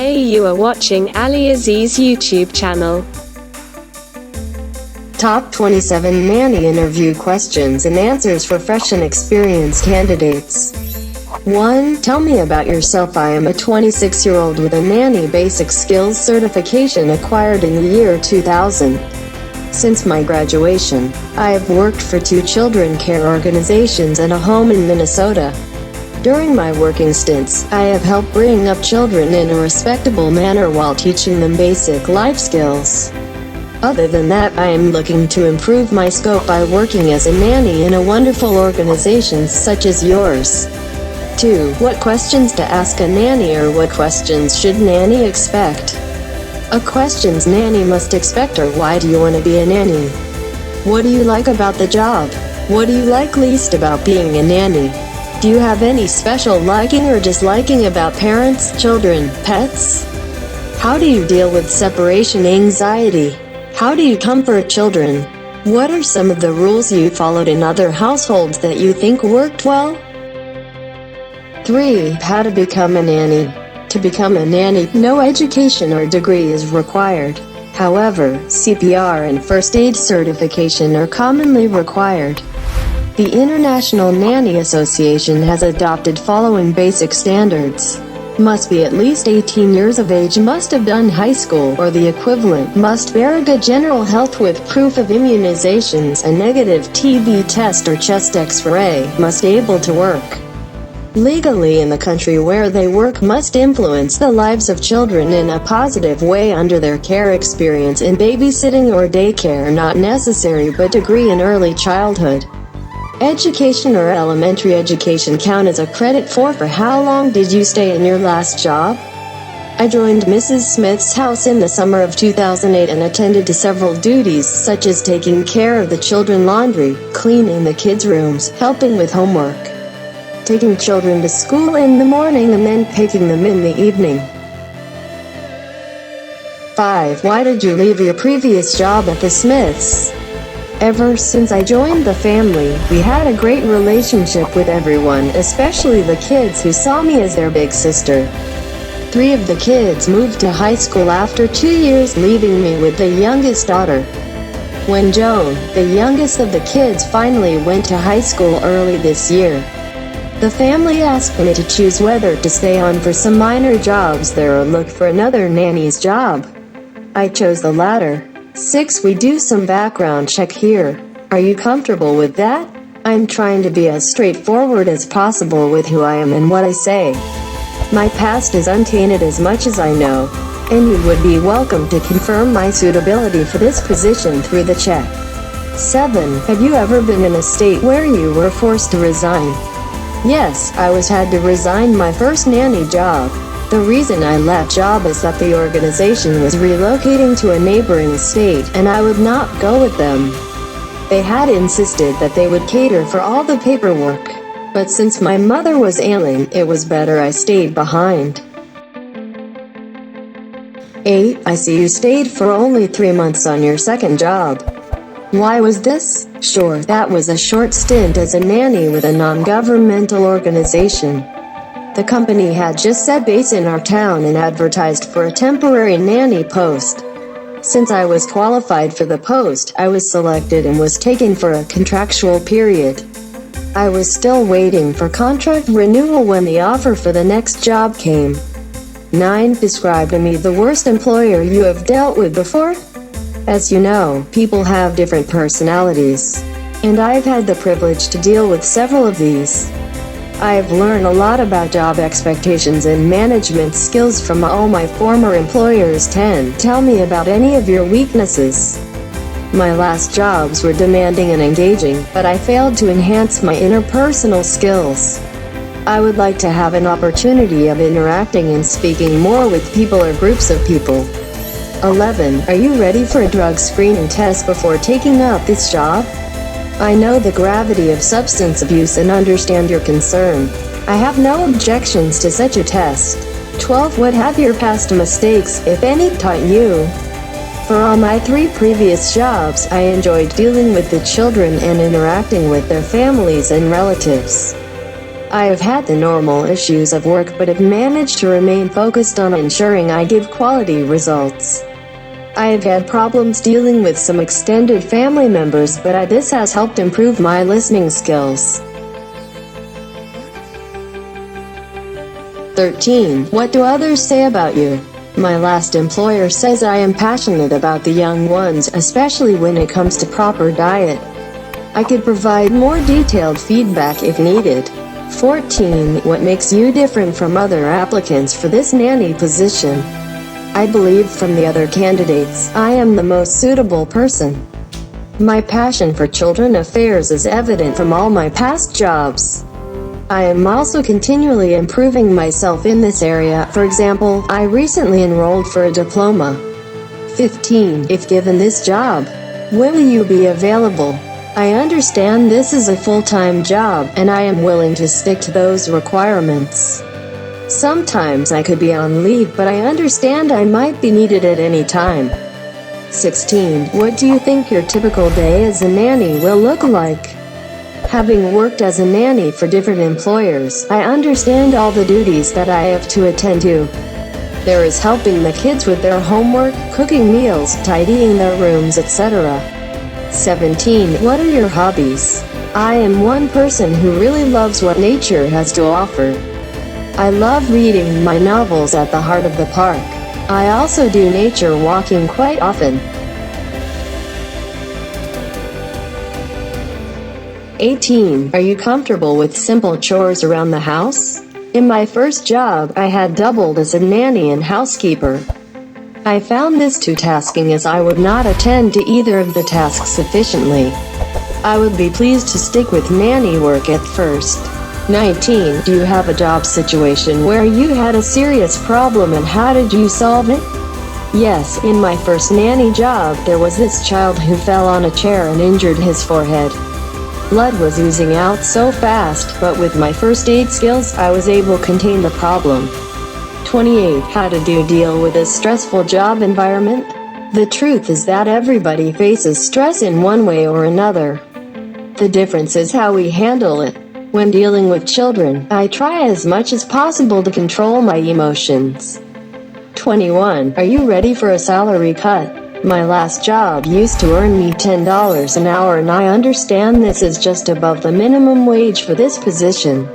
Hey, you are watching Ali Aziz YouTube channel. Top 27 Nanny Interview Questions and Answers for Fresh and Experienced Candidates. 1. Tell me about yourself. I am a 26-year-old with a Nanny Basic Skills certification acquired in the year 2000. Since my graduation, I have worked for 2 children care organizations and a home in Minnesota. During my working stints, I have helped bring up children in a respectable manner while teaching them basic life skills. Other than that, I am looking to improve my scope by working as a nanny in a wonderful organization such as yours. 2. What questions to ask a nanny, or what questions should nanny expect? A questions nanny must expect are: why do you want to be a nanny? What do you like about the job? What do you like least about being a nanny? Do you have any special liking or disliking about parents, children, pets? How do you deal with separation anxiety? How do you comfort children? What are some of the rules you followed in other households that you think worked well? 3. How to become a nanny. To become a nanny, no education or degree is required. However, CPR and first aid certification are commonly required. The International Nanny Association has adopted following basic standards. Must be at least 18 years of age, must have done high school or the equivalent, must bear a good general health with proof of immunizations, a negative TB test or chest x-ray, must be able to work legally in the country where they work, must influence the lives of children in a positive way under their care, experience in babysitting or daycare not necessary, but degree in early childhood education or elementary education count as a credit. For how long did you stay in your last job? I joined Mrs. Smith's house in the summer of 2008 and attended to several duties such as taking care of the children, laundry, cleaning the kids' rooms, helping with homework, taking children to school in the morning and then picking them in the evening. 5. Why did you leave your previous job at the Smiths? Ever since I joined the family, we had a great relationship with everyone, especially the kids who saw me as their big sister. 3 of the kids moved to high school after 2 years, leaving me with the youngest daughter. When Joan, the youngest of the kids, finally went to high school early this year, the family asked me to choose whether to stay on for some minor jobs there or look for another nanny's job. I chose the latter. 6. We do some background check here. Are you comfortable with that? I'm trying to be as straightforward as possible with who I am and what I say. My past is untainted as much as I know, and you would be welcome to confirm my suitability for this position through the check. 7. Have you ever been in a state where you were forced to resign? Yes, I had to resign my first nanny job. The reason I left job is that the organization was relocating to a neighboring state and I would not go with them. They had insisted that they would cater for all the paperwork, but since my mother was ailing, it was better I stayed behind. 8. I see you stayed for only 3 months on your second job. Why was this? Sure, that was a short stint as a nanny with a non-governmental organization. The company had just set base in our town and advertised for a temporary nanny post. Since I was qualified for the post, I was selected and was taken for a contractual period. I was still waiting for contract renewal when the offer for the next job came. 9. Describe to me the worst employer you have dealt with before. As you know, people have different personalities, and I've had the privilege to deal with several of these. I've learned a lot about job expectations and management skills from all my former employers. 10. Tell me about any of your weaknesses. My last jobs were demanding and engaging, but I failed to enhance my interpersonal skills. I would like to have an opportunity of interacting and speaking more with people or groups of people. 11. Are you ready for a drug screening test before taking up this job? I know the gravity of substance abuse and understand your concern. I have no objections to such a test. 12. What have your past mistakes, if any, taught you? For all my 3 previous jobs, I enjoyed dealing with the children and interacting with their families and relatives. I have had the normal issues of work but have managed to remain focused on ensuring I give quality results. I have had problems dealing with some extended family members, but this has helped improve my listening skills. 13. What do others say about you? My last employer says I am passionate about the young ones, especially when it comes to proper diet. I could provide more detailed feedback if needed. 14. What makes you different from other applicants for this nanny position? I believe from the other candidates, I am the most suitable person. My passion for children affairs is evident from all my past jobs. I am also continually improving myself in this area. For example, I recently enrolled for a diploma. 15. If given this job, when will you be available? I understand this is a full-time job, and I am willing to stick to those requirements. Sometimes I could be on leave, but I understand I might be needed at any time. 16. What do you think your typical day as a nanny will look like? Having worked as a nanny for different employers, I understand all the duties that I have to attend to. There is helping the kids with their homework, cooking meals, tidying their rooms, etc. 17. What are your hobbies? I am one person who really loves what nature has to offer. I love reading my novels at the heart of the park. I also do nature walking quite often. 18. Are you comfortable with simple chores around the house? In my first job, I had doubled as a nanny and housekeeper. I found this too tasking as I would not attend to either of the tasks sufficiently. I would be pleased to stick with nanny work at first. 19. Do you have a job situation where you had a serious problem and how did you solve it? Yes, in my first nanny job, there was this child who fell on a chair and injured his forehead. Blood was oozing out so fast, but with my first aid skills, I was able to contain the problem. 28. How did you deal with a stressful job environment? The truth is that everybody faces stress in one way or another. The difference is how we handle it. When dealing with children, I try as much as possible to control my emotions. 21. Are you ready for a salary cut? My last job used to earn me $10 an hour, and I understand this is just above the minimum wage for this position.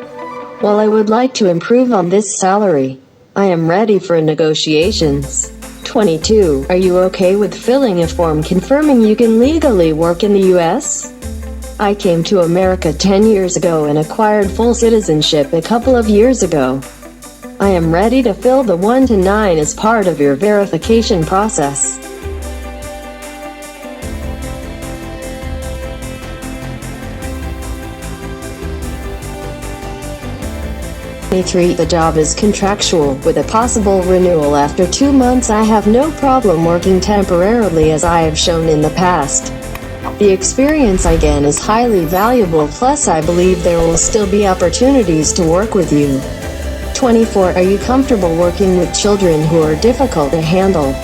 While I would like to improve on this salary, I am ready for negotiations. 22. Are you okay with filling a form confirming you can legally work in the U.S.? I came to America 10 years ago and acquired full citizenship a couple of years ago. I am ready to fill the 1 to 9 as part of your verification process. 23. The job is contractual, with a possible renewal after 2 months. I have no problem working temporarily as I have shown in the past. The experience I gain is highly valuable, plus I believe there will still be opportunities to work with you. 24. Are you comfortable working with children who are difficult to handle?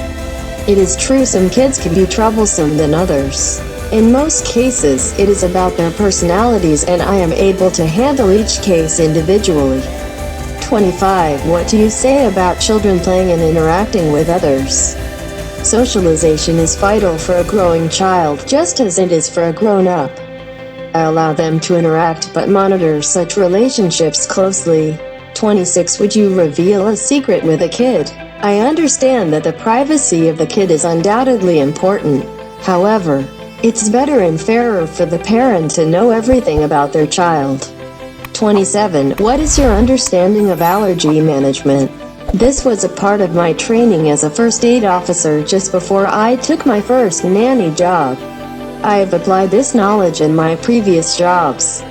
It is true some kids can be troublesome than others. In most cases, it is about their personalities, and I am able to handle each case individually. 25. What do you say about children playing and interacting with others? Socialization is vital for a growing child, just as it is for a grown-up. I allow them to interact but monitor such relationships closely. 26. Would you reveal a secret with a kid? I understand that the privacy of the kid is undoubtedly important. However, it's better and fairer for the parent to know everything about their child. 27. What is your understanding of allergy management? This was a part of my training as a first aid officer just before I took my first nanny job. I have applied this knowledge in my previous jobs.